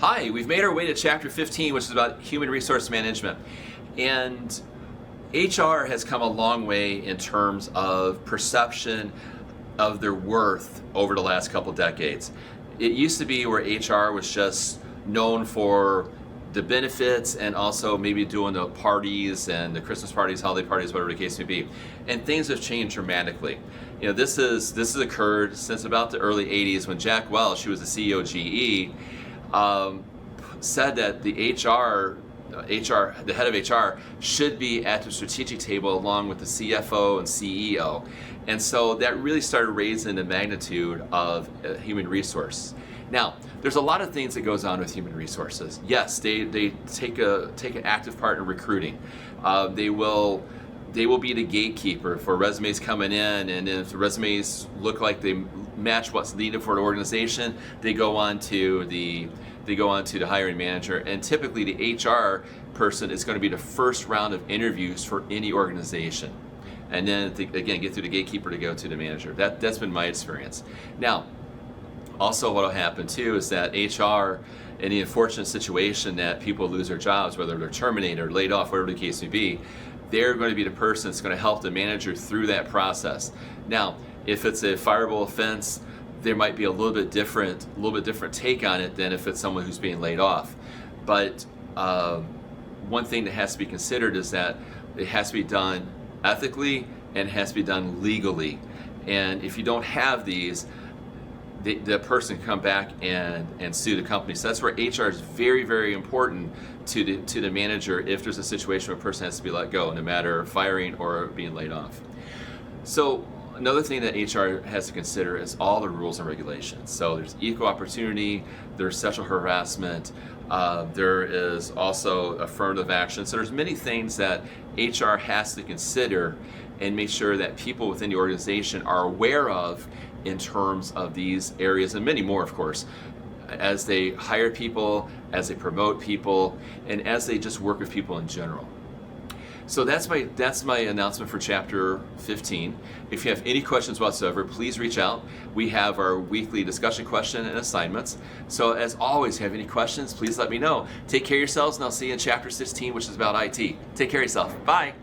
Hi, we've made our way to chapter 15, which is about human resource management. And HR has come a long way in terms of perception of their worth over the last couple decades. It used to be where HR was just known for the benefits and also maybe doing the parties and the Christmas parties, holiday parties, whatever the case may be. And things have changed dramatically. You know, this has occurred since about the early 80s when Jack Welch, who was the CEO of GE, said that the head of HR should be at the strategic table along with the CFO and CEO. And so that really started raising the magnitude of human resource. Now, there's a lot of things that goes on with human resources. Yes, they take an active part in recruiting. They will be the gatekeeper for resumes coming in, and if the resumes look like they match what's needed for the organization, they go on to the hiring manager, and typically the HR person is going to be the first round of interviews for any organization, and then again get through the gatekeeper to go to the manager. That's been my experience. Now, also what will happen too is that HR, in the unfortunate situation that people lose their jobs, whether they're terminated or laid off, whatever the case may be, they're going to be the person that's going to help the manager through that process. Now, if it's a fireable offense, there might be a little bit different take on it than if it's someone who's being laid off. But one thing that has to be considered is that it has to be done ethically and it has to be done legally. And if you don't have these, the person can come back and sue the company. So that's where HR is very, very important to the manager if there's a situation where a person has to be let go, no matter firing or being laid off. So another thing that HR has to consider is all the rules and regulations. So there's equal opportunity, there's sexual harassment, there is also affirmative action. So there's many things that HR has to consider and make sure that people within the organization are aware of in terms of these areas, and many more, of course, as they hire people, as they promote people, and as they just work with people in general. So that's my announcement for chapter 15. If you have any questions whatsoever, please reach out. We have our weekly discussion question and assignments. So as always, if you have any questions, please let me know. Take care of yourselves, and I'll see you in chapter 16, which is about IT. Take care of yourself. Bye.